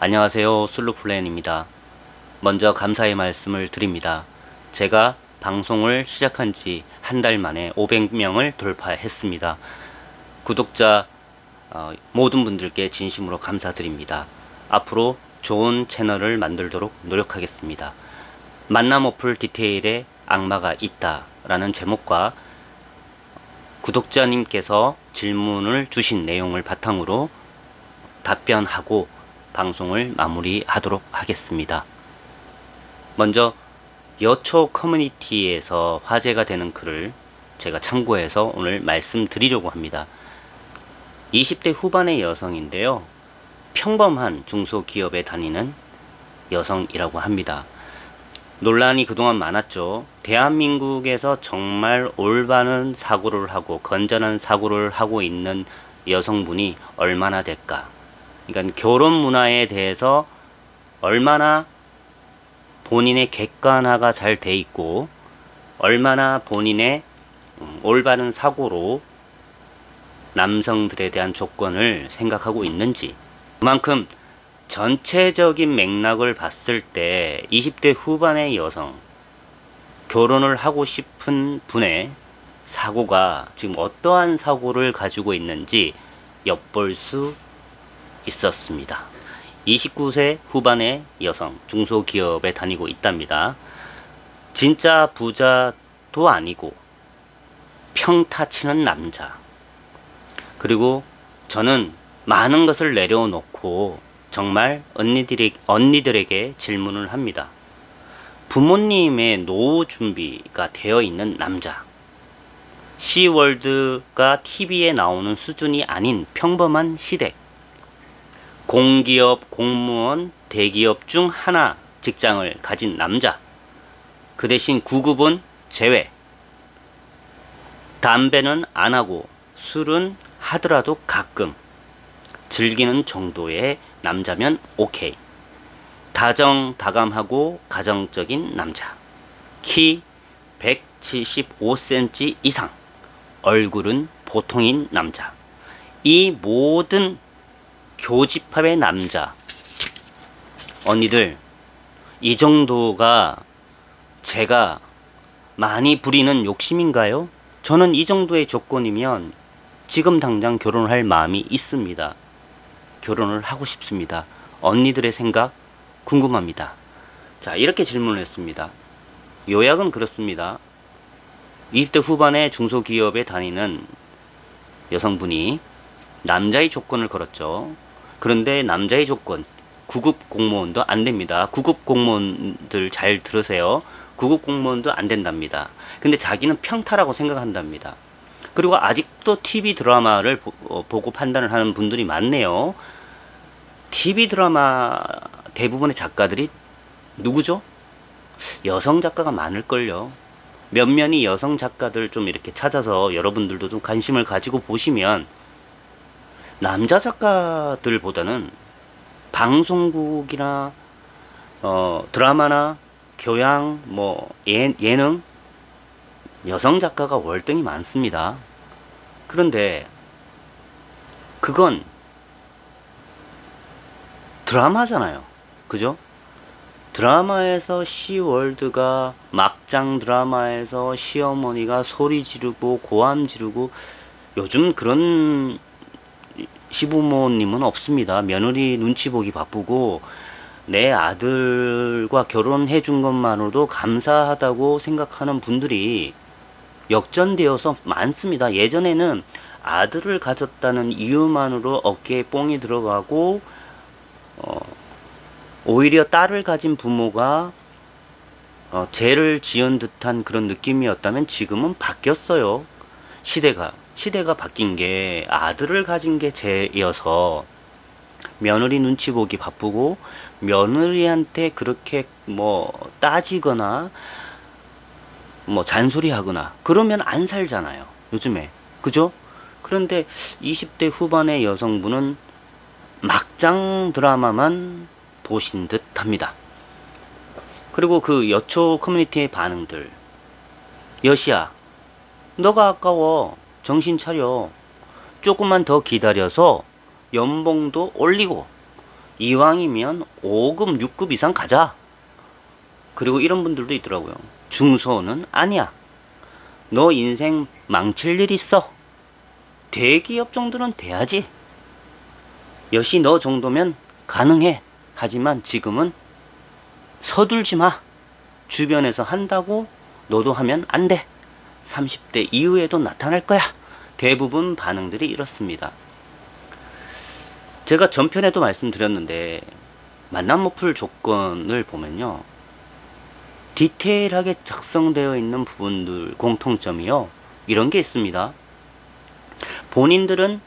안녕하세요. 술루플랜입니다. 먼저 감사의 말씀을 드립니다. 제가 방송을 시작한 지 한 달 만에 500명을 돌파했습니다. 구독자 모든 분들께 진심으로 감사드립니다. 앞으로 좋은 채널을 만들도록 노력하겠습니다. 만남 어플 디테일에 악마가 있다 라는 제목과 구독자님께서 질문을 주신 내용을 바탕으로 답변하고 방송을 마무리하도록 하겠습니다. 먼저 여초 커뮤니티에서 화제가 되는 글을 제가 참고해서 오늘 말씀드리려고 합니다. 20대 후반의 여성인데요. 평범한 중소기업에 다니는 여성이라고 합니다. 논란이 그동안 많았죠. 대한민국에서 정말 올바른 사고를 하고 건전한 사고를 하고 있는 여성분이 얼마나 될까? 그러니까 결혼 문화에 대해서 얼마나 본인의 객관화가 잘 돼 있고 얼마나 본인의 올바른 사고로 남성들에 대한 조건을 생각하고 있는지, 그만큼 전체적인 맥락을 봤을 때 20대 후반의 여성, 결혼을 하고 싶은 분의 사고가 지금 어떠한 사고를 가지고 있는지 엿볼 수 있었습니다. 29세 후반의 여성, 중소기업에 다니고 있답니다. 진짜 부자도 아니고 평타치는 남자. 그리고 저는 많은 것을 내려놓고 정말 언니들에게 질문을 합니다. 부모님의 노후 준비가 되어 있는 남자, 시월드가 TV에 나오는 수준이 아닌 평범한 시댁, 공기업, 공무원, 대기업 중 하나 직장을 가진 남자, 그 대신 구급은 제외, 담배는 안 하고 술은 하더라도 가끔 즐기는 정도의 남자면 오케이. 다정다감하고 가정적인 남자, 키 175cm 이상, 얼굴은 보통인 남자. 이 모든 교집합의 남자, 언니들, 이 정도가 제가 많이 부리는 욕심인가요? 저는 이 정도의 조건이면 지금 당장 결혼을 할 마음이 있습니다. 결혼을 하고 싶습니다. 언니들의 생각 궁금합니다. 자, 이렇게 질문을 했습니다. 요약은 그렇습니다. 20대 후반의 중소기업에 다니는 여성분이 남자의 조건을 걸었죠. 그런데 남자의 조건, 구급 공무원도 안 됩니다. 구급 공무원들 잘 들으세요. 구급 공무원도 안 된답니다. 근데 자기는 평타라고 생각한답니다. 그리고 아직도 TV 드라마를 보고 판단을 하는 분들이 많네요. TV 드라마 대부분의 작가들이 누구죠? 여성 작가가 많을걸요. 몇몇이 여성 작가들 좀 이렇게 찾아서 여러분들도 좀 관심을 가지고 보시면 남자 작가들보다는 방송국이나 드라마나 교양, 예능, 여성 작가가 월등히 많습니다. 그런데 그건 드라마잖아요. 그죠? 드라마에서 시월드가, 막장 드라마에서 시어머니가 소리 지르고 고함 지르고, 요즘 그런 시부모님은 없습니다. 며느리 눈치 보기 바쁘고 내 아들과 결혼해 준 것만으로도 감사하다고 생각하는 분들이 역전되어서 많습니다. 예전에는 아들을 가졌다는 이유만으로 어깨에 뽕이 들어가고 오히려 딸을 가진 부모가 죄를 지은 듯한 그런 느낌이었다면 지금은 바뀌었어요. 시대가 바뀐 게 아들을 가진 게 죄여서 며느리 눈치 보기 바쁘고 며느리한테 그렇게 따지거나 잔소리하거나 그러면 안 살잖아요. 요즘에. 그죠? 그런데 20대 후반의 여성분은 막장 드라마만 보신 듯 합니다. 그리고 그 여초 커뮤니티의 반응들. 여시야, 너가 아까워. 정신 차려. 조금만 더 기다려서 연봉도 올리고 이왕이면 5급, 6급 이상 가자. 그리고 이런 분들도 있더라고요. 중소는 아니야. 너 인생 망칠 일 있어. 대기업 정도는 돼야지. 여시 너 정도면 가능해. 하지만 지금은 서둘지 마. 주변에서 한다고 너도 하면 안 돼. 30대 이후에도 나타날 거야. 대부분 반응들이 이렇습니다. 제가 전편에도 말씀드렸는데 만남 어플 조건을 보면요, 디테일하게 작성되어 있는 부분들 공통점이요, 이런 게 있습니다. 본인들은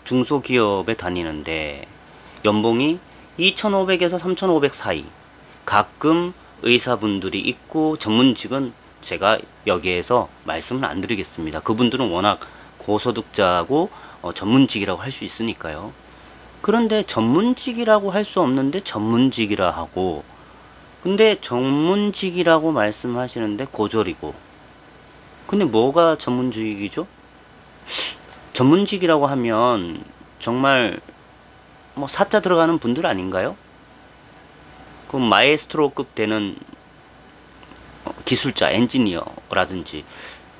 중소기업에 다니는데 연봉이 2,500에서 3,500 사이, 가끔 의사분들이 있고 전문직은 제가 여기에서 말씀을 안 드리겠습니다. 그분들은 워낙 고소득자고 전문직이라고 할 수 있으니까요. 그런데 전문직이라고 할 수 없는데 전문직이라 하고, 근데 전문직이라고 말씀하시는데 고졸이고, 근데 뭐가 전문직이죠? 전문직이라고 하면 정말 뭐 사자 들어가는 분들 아닌가요? 그럼 마에스트로급 되는 기술자, 엔지니어라든지.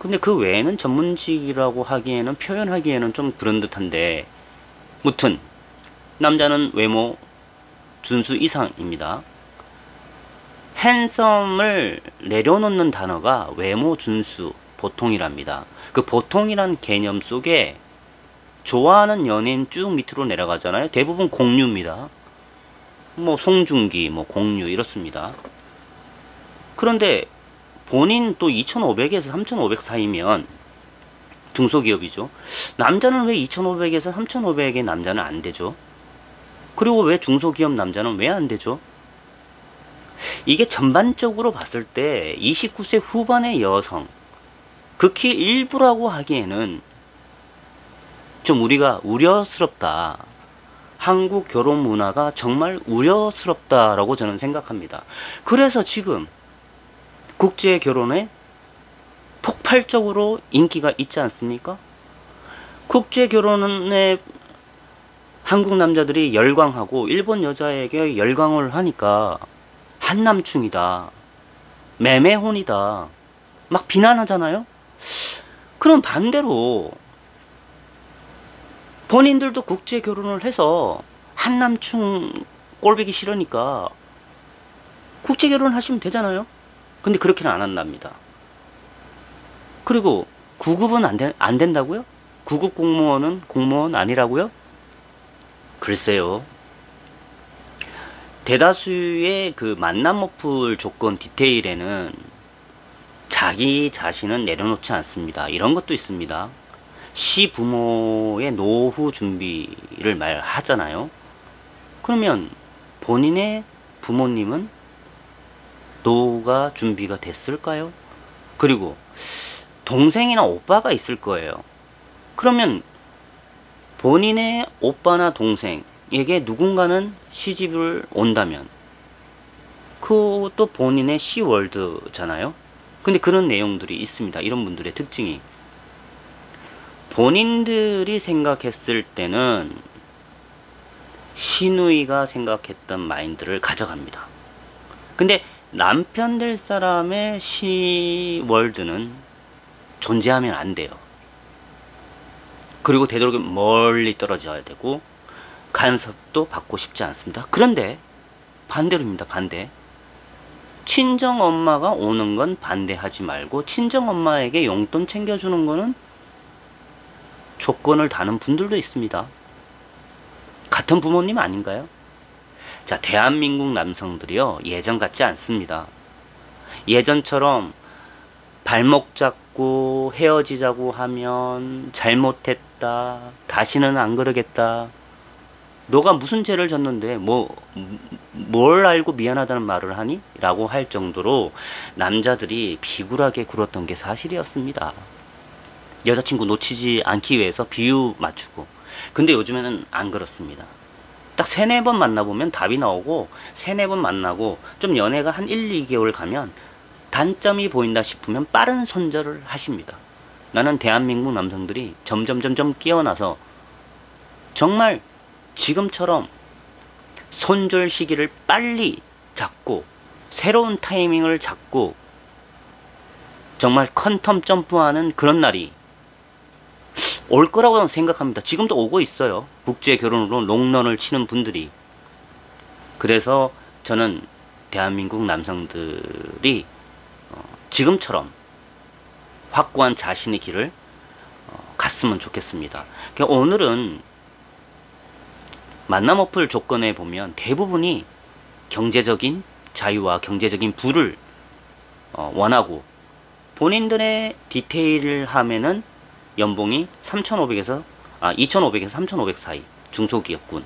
근데 그 외에는 전문직이라고 하기에는, 표현하기에는 좀 그런 듯한데, 무튼 남자는 외모 준수 이상입니다. 핸섬을 내려놓는 단어가 외모 준수 보통이랍니다. 그 보통이란 개념 속에 좋아하는 연예인 쭉 밑으로 내려가잖아요. 대부분 공유입니다. 뭐 송중기, 뭐 공유 이렇습니다. 그런데 본인 또 2,500에서 3,500 사이면 중소기업이죠. 남자는 왜 2,500에서 3,500의 남자는 안 되죠? 그리고 왜 중소기업 남자는 왜 안 되죠? 이게 전반적으로 봤을 때 29세 후반의 여성, 극히 일부라고 하기에는 좀 우리가 우려스럽다. 한국 결혼 문화가 정말 우려스럽다라고 저는 생각합니다. 그래서 지금 국제 결혼에 폭발적으로 인기가 있지 않습니까? 국제 결혼에 한국 남자들이 열광하고 일본 여자에게 열광을 하니까 한남충이다, 매매혼이다 막 비난하잖아요. 그럼 반대로 본인들도 국제 결혼을 해서 한남충 꼴보기 싫으니까 국제 결혼 하시면 되잖아요. 근데 그렇게는 안 한답니다. 그리고 9급은 안 된다고요? 9급 공무원은 공무원 아니라고요? 글쎄요. 대다수의 그 만남 어플 조건 디테일에는 자기 자신은 내려놓지 않습니다. 이런 것도 있습니다. 시부모의 노후 준비를 말하잖아요. 그러면 본인의 부모님은 노후가 준비가 됐을까요? 그리고 동생이나 오빠가 있을 거예요. 그러면 본인의 오빠나 동생에게 누군가는 시집을 온다면 그것도 본인의 시월드잖아요. 근데 그런 내용들이 있습니다. 이런 분들의 특징이 본인들이 생각했을 때는 시누이가 생각했던 마인드를 가져갑니다. 근데 남편 될 사람의 시월드는 존재하면 안 돼요. 그리고 되도록이면 멀리 떨어져야 되고 간섭도 받고 싶지 않습니다. 그런데 반대로입니다. 반대. 친정엄마가 오는 건 반대하지 말고 친정엄마에게 용돈 챙겨주는 거는 조건을 다는 분들도 있습니다. 같은 부모님 아닌가요? 자, 대한민국 남성들이요, 예전 같지 않습니다. 예전처럼 발목 잡고 헤어지자고 하면 잘못했다, 다시는 안 그러겠다, 너가 무슨 죄를 졌는데 뭘 알고 미안하다는 말을 하니? 라고 할 정도로 남자들이 비굴하게 굴었던 게 사실이었습니다. 여자친구 놓치지 않기 위해서 비유 맞추고. 근데 요즘에는 안 그렇습니다. 딱 3-4번 만나보면 답이 나오고 3-4번 만나고 좀 연애가 한 1-2개월 가면 단점이 보인다 싶으면 빠른 손절을 하십니다. 나는 대한민국 남성들이 점점 깨어나서 정말 지금처럼 손절 시기를 빨리 잡고 새로운 타이밍을 잡고 정말 퀀텀 점프하는 그런 날이 올 거라고 생각합니다. 지금도 오고 있어요. 국제 결혼으로 롱런을 치는 분들이. 그래서 저는 대한민국 남성들이 지금처럼 확고한 자신의 길을 갔으면 좋겠습니다. 그러니까 오늘은 만남 어플 조건에 보면 대부분이 경제적인 자유와 경제적인 부를 원하고, 본인들의 디테일을 하면은 연봉이 2,500에서 3,500 사이 중소기업군.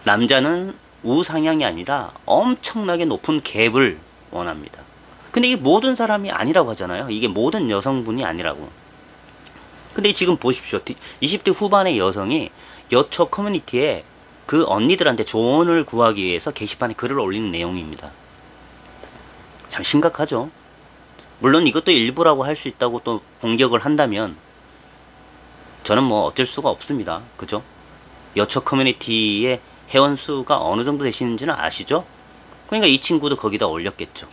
남자는 우상향이 아니라 엄청나게 높은 갭을 원합니다. 근데 이게 모든 사람이 아니라고 하잖아요. 이게 모든 여성분이 아니라고. 근데 지금 보십시오. 20대 후반의 여성이 여초 커뮤니티에 그 언니들한테 조언을 구하기 위해서 게시판에 글을 올리는 내용입니다. 참 심각하죠. 물론 이것도 일부라고 할 수 있다고 또 공격을 한다면 저는 뭐 어쩔 수가 없습니다. 그죠? 여초 커뮤니티의 회원수가 어느 정도 되시는지는 아시죠? 그러니까 이 친구도 거기다 올렸겠죠.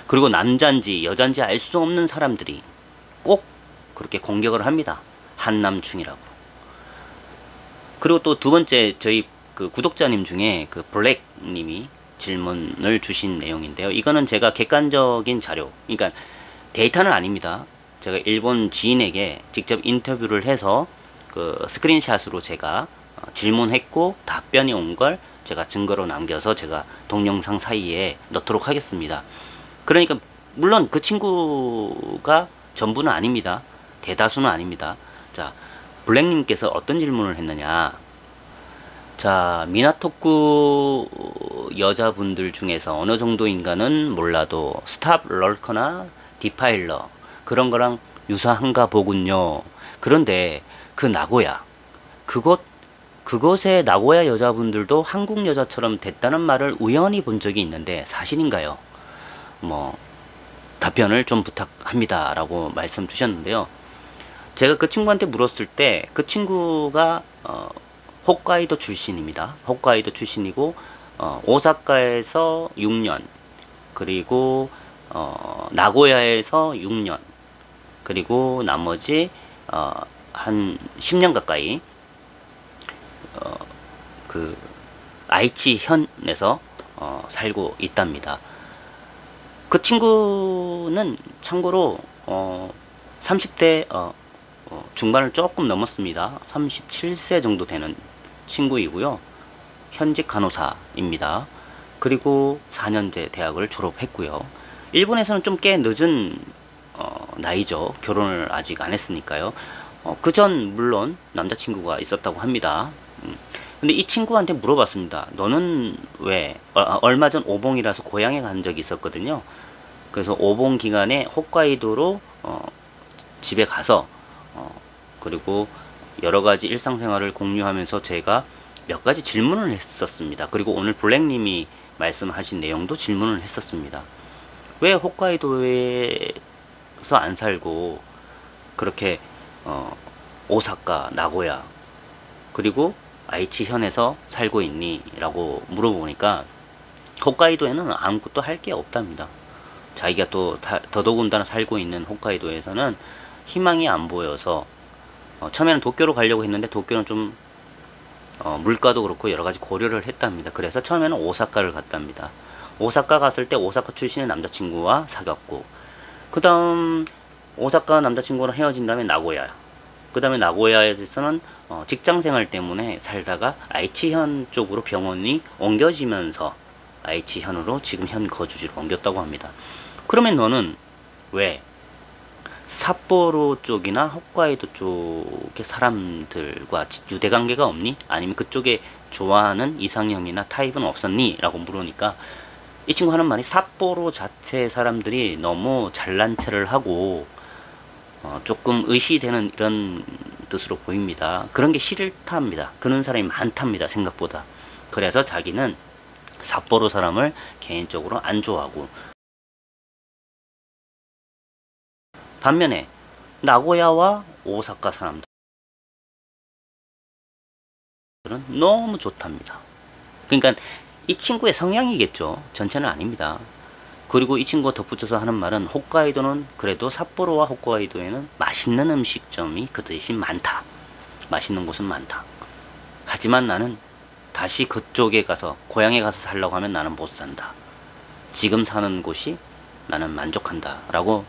그리고 남잔지 여잔지 알 수 없는 사람들이 꼭 그렇게 공격을 합니다. 한남충이라고. 그리고 또 두 번째, 저희 그 구독자님 중에 그 블랙님이 질문을 주신 내용인데요. 이거는 제가 객관적인 자료, 그러니까 데이터는 아닙니다. 제가 일본 지인에게 직접 인터뷰를 해서 그 스크린샷으로 제가 질문했고 답변이 온 걸 제가 증거로 남겨서 제가 동영상 사이에 넣도록 하겠습니다. 그러니까 물론 그 친구가 전부는 아닙니다. 대다수는 아닙니다. 자, 블랙님께서 어떤 질문을 했느냐. 자, 미나토쿠 여자분들 중에서 어느 정도인가는 몰라도 스탑 럴커나 디파일러 그런 거랑 유사한가 보군요. 그런데 그 나고야, 그곳의 나고야 여자분들도 한국 여자처럼 됐다는 말을 우연히 본 적이 있는데 사실인가요? 뭐 답변을 좀 부탁합니다 라고 말씀 주셨는데요. 제가 그 친구한테 물었을 때 그 친구가 홋카이도 출신입니다. 홋카이도 출신이고 오사카에서 6년, 그리고 나고야에서 6년, 그리고 나머지 한 10년 가까이 그 아이치현에서 살고 있답니다. 그 친구는 참고로 30대 중반을 조금 넘었습니다. 37세 정도 되는 친구이고요. 현직 간호사입니다. 그리고 4년제 대학을 졸업했고요. 일본에서는 좀 꽤 늦은 나이죠. 결혼을 아직 안 했으니까요. 그전 물론 남자친구가 있었다고 합니다. 근데 이 친구한테 물어봤습니다. 너는 왜 얼마 전 오봉이라서 고향에 간 적이 있었거든요. 그래서 오봉 기간에 홋카이도로 집에 가서 그리고 여러가지 일상생활을 공유하면서 제가 몇 가지 질문을 했었습니다. 그리고 오늘 블랙님이 말씀하신 내용도 질문을 했었습니다. 왜 홋카이도에서 안 살고 그렇게 오사카, 나고야 그리고 아이치현에서 살고 있니? 라고 물어보니까 홋카이도에는 아무것도 할 게 없답니다. 자기가 또 더더군다나 살고 있는 홋카이도에서는 희망이 안 보여서 처음에는 도쿄로 가려고 했는데 도쿄는 좀 물가도 그렇고 여러가지 고려를 했답니다. 그래서 처음에는 오사카를 갔답니다. 오사카 갔을 때 오사카 출신의 남자친구와 사귀었고, 그 다음 오사카 남자친구랑 헤어진 다음에 나고야, 그 다음에 나고야에서는 직장생활 때문에 살다가 아이치현 쪽으로 병원이 옮겨지면서 아이치현으로 지금 현 거주지로 옮겼다고 합니다. 그러면 너는 왜 삿포로 쪽이나 홋카이도 쪽의 사람들과 유대관계가 없니? 아니면 그쪽에 좋아하는 이상형이나 타입은 없었니? 라고 물으니까 이 친구 하는 말이 삿포로 자체 사람들이 너무 잘난 체를 하고 조금 의시되는 이런 뜻으로 보입니다. 그런 게 싫답니다. 그런 사람이 많답니다. 생각보다. 그래서 자기는 삿포로 사람을 개인적으로 안 좋아하고, 반면에 나고야와 오사카 사람들 너무 좋답니다. 그러니까 이 친구의 성향이겠죠. 전체는 아닙니다. 그리고 이 친구가 덧붙여서 하는 말은 홋카이도는 그래도 삿포로와 홋카이도에는 맛있는 음식점이 그 대신 많다. 맛있는 곳은 많다. 하지만 나는 다시 그쪽에 가서 고향에 가서 살려고 하면 나는 못 산다. 지금 사는 곳이 나는 만족한다 라고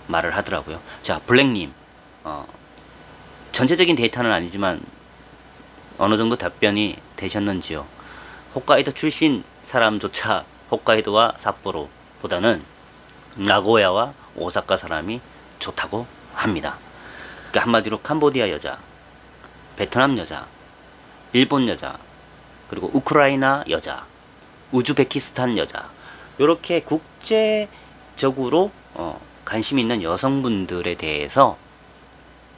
말을 하더라고요. 자, 블랙님, 전체적인 데이터는 아니지만 어느 정도 답변이 되셨는지요? 홋카이도 출신 사람조차 홋카이도와 삿포로보다는 나고야와 오사카 사람이 좋다고 합니다. 그러니까 한마디로 캄보디아 여자, 베트남 여자, 일본 여자, 그리고 우크라이나 여자, 우즈베키스탄 여자, 이렇게 국제적으로 관심 있는 여성분들에 대해서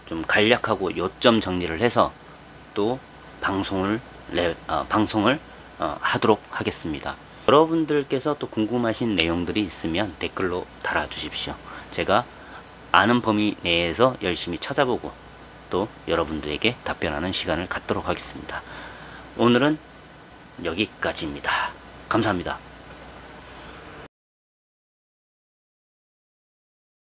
좀 간략하고 요점 정리를 해서 또 방송을 하도록 하겠습니다. 여러분들께서 또 궁금하신 내용들이 있으면 댓글로 달아주십시오. 제가 아는 범위 내에서 열심히 찾아보고 또 여러분들에게 답변하는 시간을 갖도록 하겠습니다. 오늘은 여기까지입니다. 감사합니다.